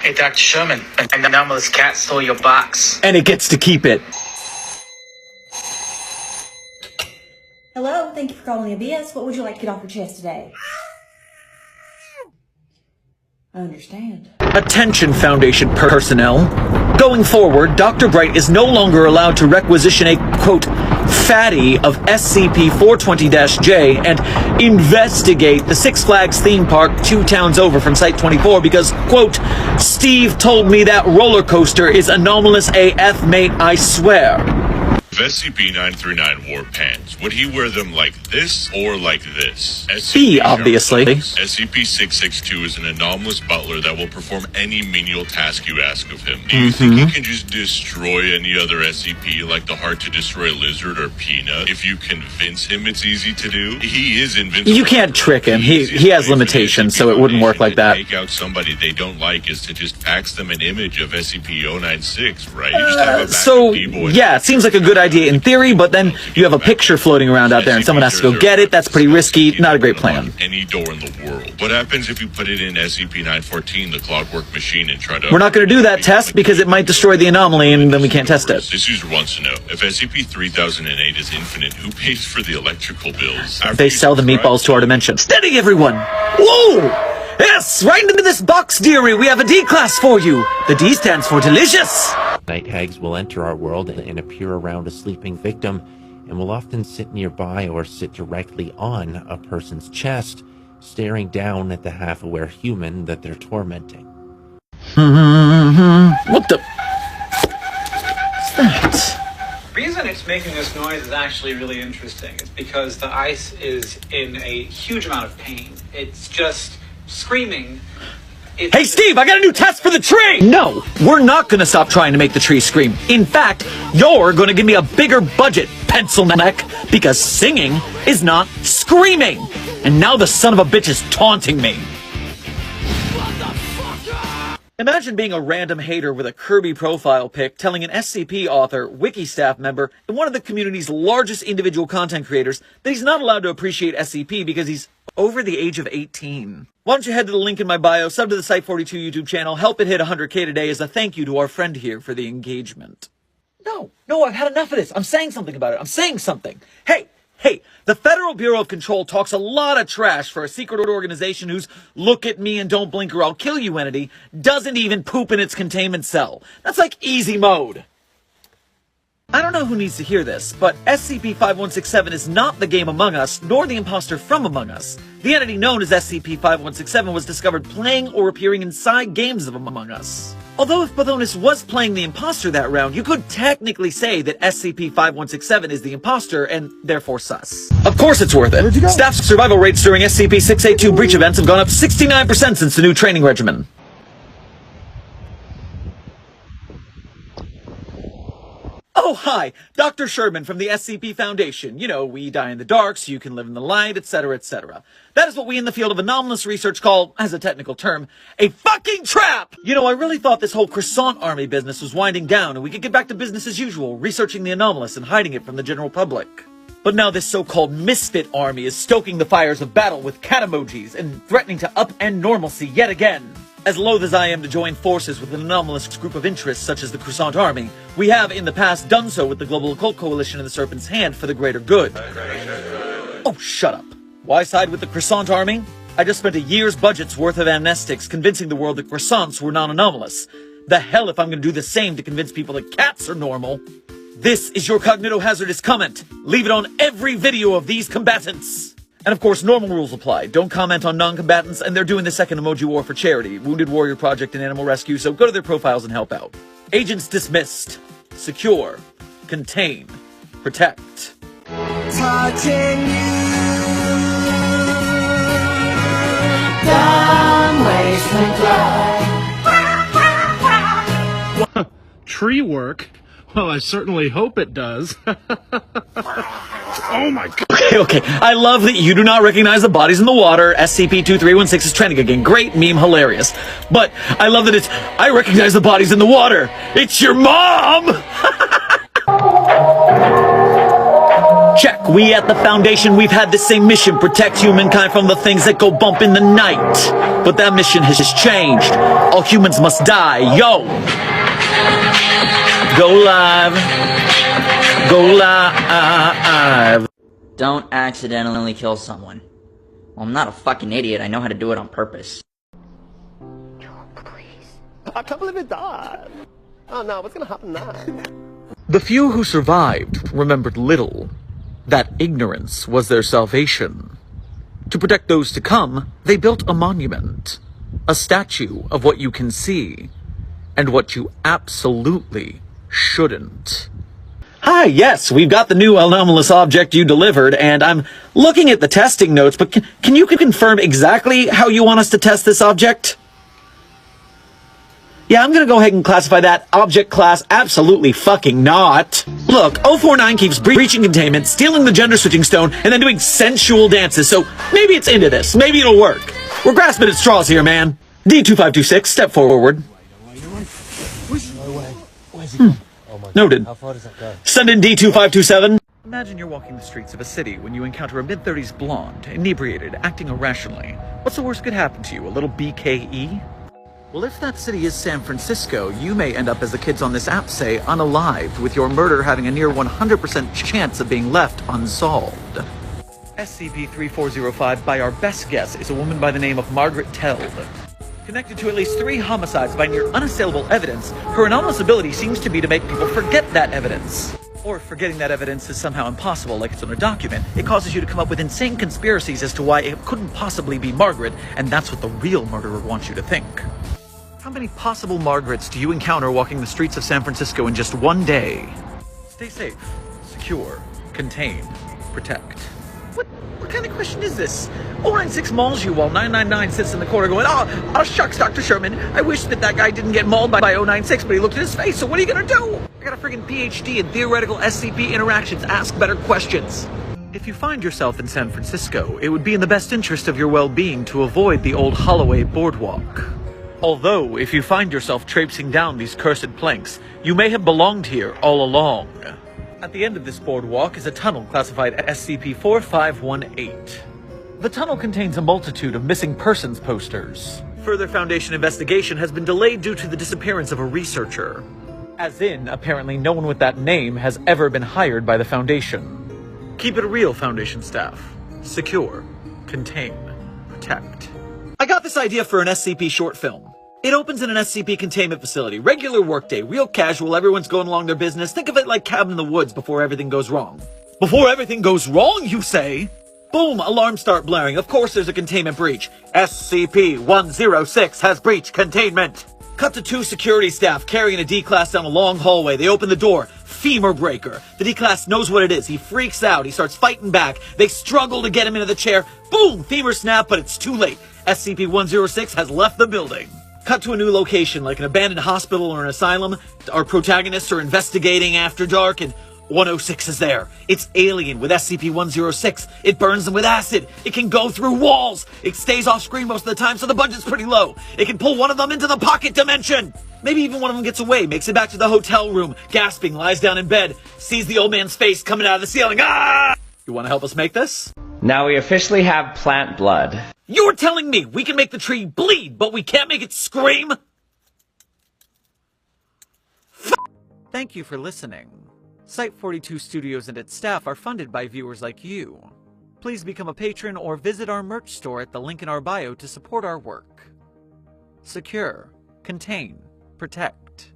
Hey, Dr. Sherman, an anomalous cat stole your box. And it gets to keep it. Hello, thank you for calling the ABS. What would you like to get off your chest today? I understand. Attention Foundation personnel. Going forward, Dr. Bright is no longer allowed to requisition a, quote, fatty of SCP-420-J and investigate the Six Flags theme park 2 towns over from Site 24 because, quote, Steve told me that roller coaster is anomalous AF, mate, I swear. If SCP-939 wore pants, would he wear them like this or like this? B, obviously. SCP-662 is an anomalous butler that will perform any menial task you ask of him. Do you think he can just destroy any other SCP like the hard-to-destroy lizard or peanut? If you convince him it's easy to do, he is invincible. You can't trick him. He has limitations, so it wouldn't work like that. Take out somebody they don't like is to just fax them an image of SCP-096, right? You just have a So, yeah, it seems like a good idea in theory, but then you have a picture floating around out there and someone has to go get it. That's pretty risky. Not a great plan. Any door in the world. What happens if you put it in SCP-914, the clockwork machine, and try to... We're not going to do that test because it might destroy the anomaly and then we can't test it. This user wants to know, if SCP-3008 is infinite, who pays for the electrical bills? They sell the meatballs to our dimension. Steady, everyone! Whoa! Yes, right into this box, dearie. We have a D class for you. The D stands for delicious. Night hags will enter our world and appear around a sleeping victim, and will often sit nearby or sit directly on a person's chest, staring down at the half-aware human that they're tormenting. What the? What's that? The reason it's making this noise is actually really interesting. It's because the ice is in a huge amount of pain. It's just screaming. Hey, Steve, I got a new test for the tree! No, we're not gonna stop trying to make the tree scream. In fact, you're gonna give me a bigger budget, pencil neck, because singing is not screaming. And now the son of a bitch is taunting me. Imagine being a random hater with a Kirby profile pic telling an SCP author, wiki staff member, and one of the community's largest individual content creators that he's not allowed to appreciate SCP because he's over the age of 18. Why don't you head to the link in my bio, sub to the Site 42 YouTube channel, help it hit 100K today as a thank you to our friend here for the engagement. No, I've had enough of this. I'm saying something about it. I'm saying something. Hey, the Federal Bureau of Control talks a lot of trash for a secret organization whose look at me and don't blink or I'll kill you entity doesn't even poop in its containment cell. That's like easy mode. I don't know who needs to hear this, but SCP-5167 is not the game Among Us, nor the imposter from Among Us. The entity known as SCP-5167 was discovered playing or appearing inside games of Among Us. Although if Pathonis was playing the imposter that round, you could technically say that SCP-5167 is the imposter and therefore sus. Of course it's worth it. Staff's survival rates during SCP-682 breach events have gone up 69% since the new training regimen. Oh, hi, Dr. Sherman from the SCP Foundation. You know, we die in the dark so you can live in the light, etc., etc. That is what we in the field of anomalous research call, as a technical term, a fucking trap! You know, I really thought this whole croissant army business was winding down and we could get back to business as usual, researching the anomalous and hiding it from the general public. But now this so-called misfit army is stoking the fires of battle with cat emojis and threatening to upend normalcy yet again. As loath as I am to join forces with an anomalous group of interests such as the Croissant Army, we have in the past done so with the Global Occult Coalition and the Serpent's Hand for the greater good. Oh, shut up. Why side with the Croissant Army? I just spent a year's budget's worth of amnestics convincing the world that croissants were non-anomalous. The hell if I'm gonna do the same to convince people that cats are normal. This is your cognitohazardous comment. Leave it on every video of these combatants. And of course, normal rules apply. Don't comment on non-combatants, and they're doing the second emoji war for charity, Wounded Warrior Project and Animal Rescue, so go to their profiles and help out. Agents dismissed. Secure. Contain. Protect. Touching you. Dumb wasteland drive. Tree work? Well, I certainly hope it does. Oh my god. Okay. I love that you do not recognize the bodies in the water. SCP-2316 is trending again. Great meme, hilarious. But I love that I recognize the bodies in the water. It's your mom! Check. We at the Foundation, we've had the same mission, protect humankind from the things that go bump in the night. But that mission has changed. All humans must die. Yo! Go live. Go live. Don't accidentally kill someone. Well, I'm not a fucking idiot. I know how to do it on purpose. I can't believe it died. Oh no, what's gonna happen now? The few who survived remembered little. That ignorance was their salvation. To protect those to come, they built a monument. A statue of what you can see, and what you absolutely shouldn't. Hi, yes, we've got the new anomalous object you delivered, and I'm looking at the testing notes, but can you confirm exactly how you want us to test this object? Yeah, I'm gonna go ahead and classify that object class absolutely fucking not. Look, 049 keeps breaching containment, stealing the gender switching stone, and then doing sensual dances, so maybe it's into this. Maybe it'll work. We're grasping at straws here, man. D2526, step forward. Noted. How far does that go? Send in D2527. Imagine you're walking the streets of a city when you encounter a mid-30s blonde, inebriated, acting irrationally. What's the worst could happen to you? A little BKE? Well, if that city is San Francisco, you may end up, as the kids on this app say, unalived, with your murder having a near 100% chance of being left unsolved. SCP-3405, by our best guess, is a woman by the name of Margaret Teld. Connected to at least 3 homicides by near unassailable evidence, her anomalous ability seems to be to make people forget that evidence. Or if forgetting that evidence is somehow impossible, like it's on a document, it causes you to come up with insane conspiracies as to why it couldn't possibly be Margaret, and that's what the real murderer wants you to think. How many possible Margarets do you encounter walking the streets of San Francisco in just one day? Stay safe, secure, contain, protect. What kind of question is this? 096 mauls you while 999 sits in the corner going, oh shucks, Dr. Sherman, I wish that guy didn't get mauled by 096, but he looked at his face, so what are you gonna do? I got a friggin' PhD in theoretical SCP interactions. Ask better questions. If you find yourself in San Francisco, it would be in the best interest of your well-being to avoid the old Holloway boardwalk. Although, if you find yourself traipsing down these cursed planks, you may have belonged here all along. At the end of this boardwalk is a tunnel classified SCP-4518. The tunnel contains a multitude of missing persons posters. Further Foundation investigation has been delayed due to the disappearance of a researcher. As in, apparently no one with that name has ever been hired by the Foundation. Keep it real, Foundation staff. Secure, contain, protect. I got this idea for an SCP short film. It opens in an SCP containment facility. Regular workday, real casual, everyone's going along their business. Think of it like Cabin in the Woods before everything goes wrong. Before everything goes wrong, you say? Boom, alarms start blaring. Of course there's a containment breach. SCP-106 has breached containment. Cut to 2 security staff carrying a D-Class down a long hallway. They open the door. Femur breaker. The D-Class knows what it is. He freaks out. He starts fighting back. They struggle to get him into the chair. Boom! Femur snap, but it's too late. SCP-106 has left the building. Cut to a new location, like an abandoned hospital or an asylum. Our protagonists are investigating after dark, and 106 is there. It's alien with SCP-106. It burns them with acid. It can go through walls. It stays off screen most of the time, so the budget's pretty low. It can pull one of them into the pocket dimension. Maybe even one of them gets away, makes it back to the hotel room, gasping, lies down in bed, sees the old man's face coming out of the ceiling. Ah! You want to help us make this? Now we officially have plant blood. You're telling me we can make the tree bleed, but we can't make it scream? Thank you for listening. Site 42 Studios and its staff are funded by viewers like you. Please become a patron or visit our merch store at the link in our bio to support our work. Secure, contain, protect.